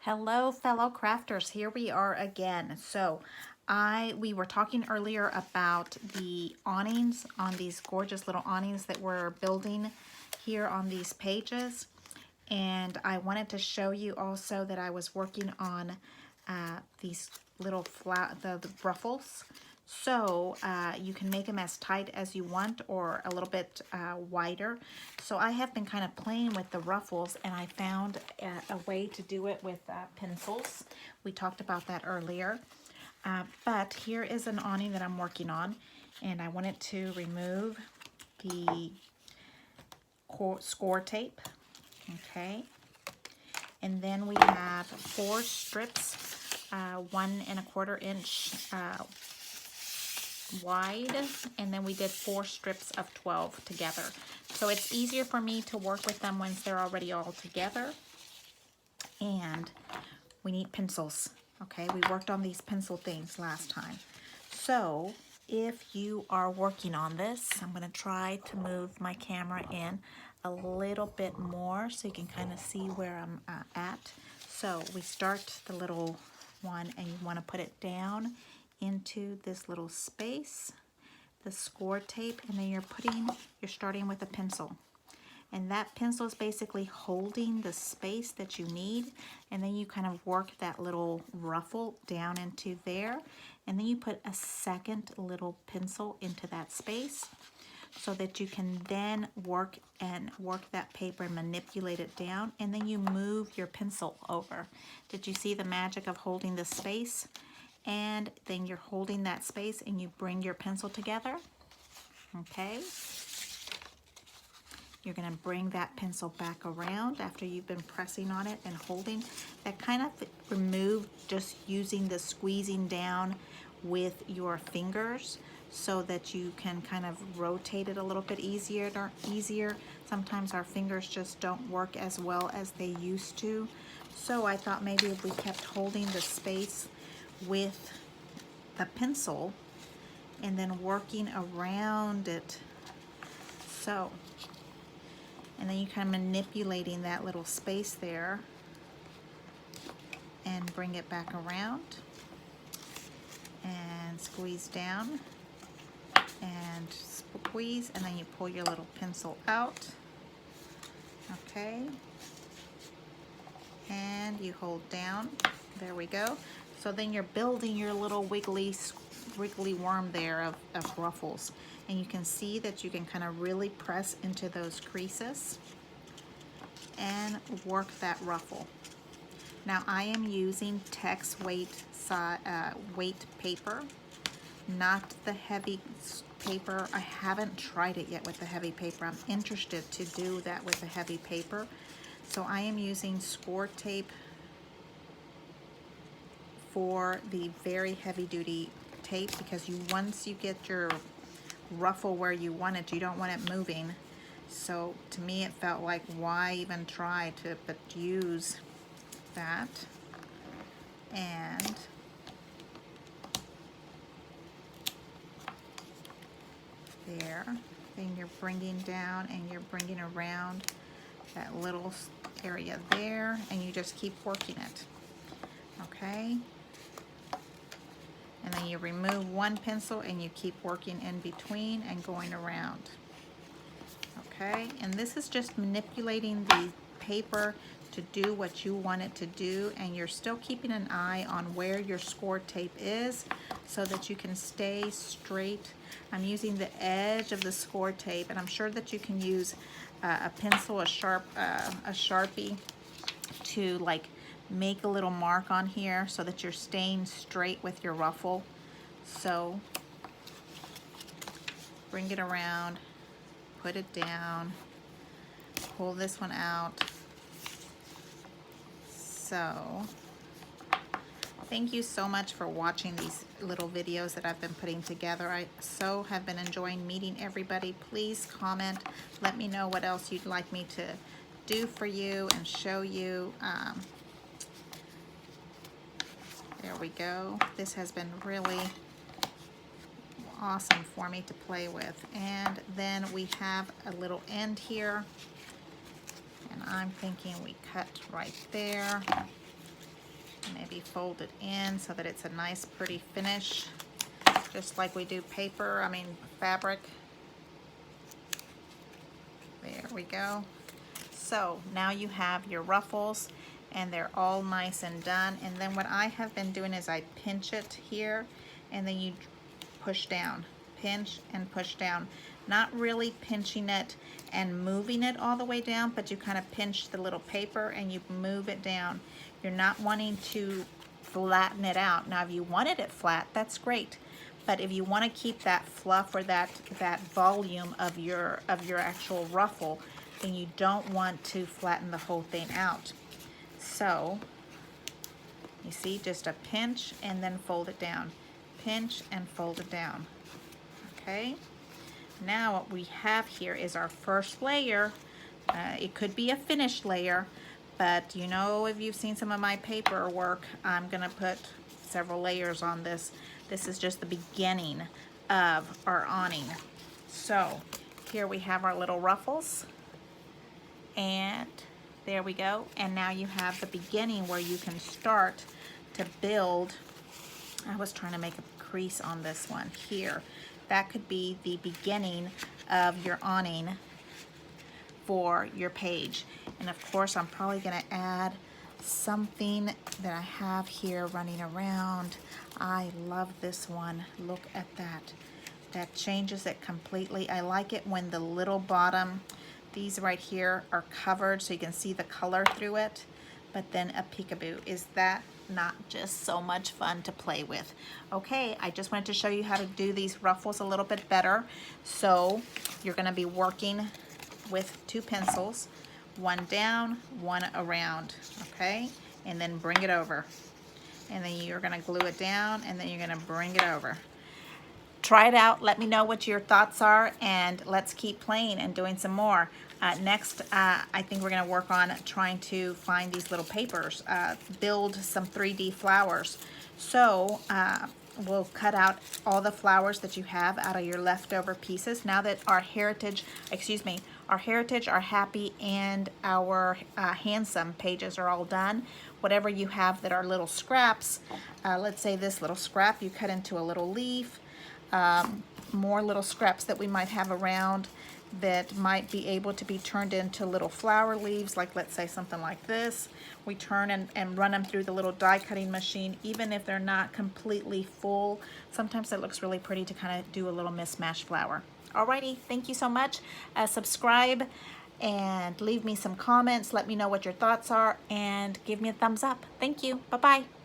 Hello, fellow crafters. Here we are again. So we were talking earlier about the awnings on these gorgeous little awnings that we're building here on these pages. And I wanted to show you also that I was working on these little the ruffles. So you can make them as tight as you want or a little bit wider. So I have been kind of playing with the ruffles, and I found a way to do it with pencils. We talked about that earlier. But here is an awning that I'm working on, and I wanted to remove the score tape. Okay. And then we have 4 strips, 1¼ inch wide, and then we did 4 strips of 12 together. So it's easier for me to work with them once they're already all together. And we need pencils. Okay, we worked on these pencil things last time. So if you are working on this, I'm going to try to move my camera in a little bit more so you can kind of see where I'm at. So we start the little one, and you want to put it down into this little space, the score tape, and then you're starting with a pencil. And that pencil is basically holding the space that you need, and then you kind of work that little ruffle down into there, and then you put a second little pencil into that space so that you can then work that paper and manipulate it down, and then you move your pencil over. Did you see the magic of holding the space? And then you're holding that space and you bring your pencil together. Okay. You're going to bring that pencil back around after you've been pressing on it and holding. That kind of removed just using the squeezing down with your fingers so that you can kind of rotate it a little bit easier. Sometimes our fingers just don't work as well as they used to. So I thought maybe if we kept holding the space with the pencil and then working around it. So, and then you kind of manipulating that little space there and bring it back around and squeeze down and squeeze, and then you pull your little pencil out. Okay. And you hold down. There we go. So then you're building your little wiggly worm there of ruffles. And you can see that you can kind of really press into those creases and work that ruffle. Now I am using text weight paper, not the heavy paper. I haven't tried it yet with the heavy paper. I'm interested to do that with the heavy paper. So I am using score tape for the very heavy duty tape, because once you get your ruffle where you want it, you don't want it moving. So to me it felt like, why even try to use that. And there, then you're bringing down and you're bringing around that little area there, and you just keep working it. Okay, and then you remove one pencil and you keep working in between and going around. Okay, and this is just manipulating the paper to do what you want it to do, and you're still keeping an eye on where your score tape is so that you can stay straight. I'm using the edge of the score tape, and I'm sure that you can use a pencil, a Sharpie, to like make a little mark on here so that you're staying straight with your ruffle. So bring it around, put it down, pull this one out. So thank you so much for watching these little videos that I've been putting together. I so have been enjoying meeting everybody. Please comment, let me know what else you'd like me to do for you and show you. There we go. This has been really awesome for me to play with. And then we have a little end here, and I'm thinking we cut right there. Maybe fold it in so that it's a nice pretty finish, just like we do fabric. There we go. So now you have your ruffles and they're all nice and done. And then what I have been doing is I pinch it here and then you push down, pinch and push down. Not really pinching it and moving it all the way down, but you kind of pinch the little paper and you move it down. You're not wanting to flatten it out. Now if you wanted it flat, that's great. But if you want to keep that fluff or that volume of your actual ruffle, then you don't want to flatten the whole thing out. So you see, just a pinch and then fold it down. Pinch and fold it down. Okay. Now what we have here is our first layer. It could be a finished layer, but you know, if you've seen some of my paper work, I'm gonna put several layers on this. This is just the beginning of our awning. So here we have our little ruffles, and there we go. And now you have the beginning where you can start to build. I was trying to make a crease on this one here. That could be the beginning of your awning for your page. And of course, I'm probably gonna add something that I have here running around. I love this one. Look at that. That changes it completely. I like it when the little bottom, these right here are covered so you can see the color through it, but then a peekaboo. Is that not just so much fun to play with? Okay, I just wanted to show you how to do these ruffles a little bit better. So you're gonna be working with 2 pencils, one down, one around, okay? And then bring it over. And then you're gonna glue it down and then you're gonna bring it over. Try it out, let me know what your thoughts are, and let's keep playing and doing some more. Next, I think we're gonna work on trying to find these little papers, build some 3D flowers. So we'll cut out all the flowers that you have out of your leftover pieces. Now that our heritage, our happy, and our handsome pages are all done, whatever you have that are little scraps, let's say this little scrap you cut into a little leaf, more little scraps that we might have around that might be able to be turned into little flower leaves, like let's say something like this. We turn and run them through the little die cutting machine, even if they're not completely full. Sometimes it looks really pretty to kind of do a little mismatched flower. Alrighty, thank you so much. Subscribe and leave me some comments. Let me know what your thoughts are and give me a thumbs up. Thank you. Bye-bye.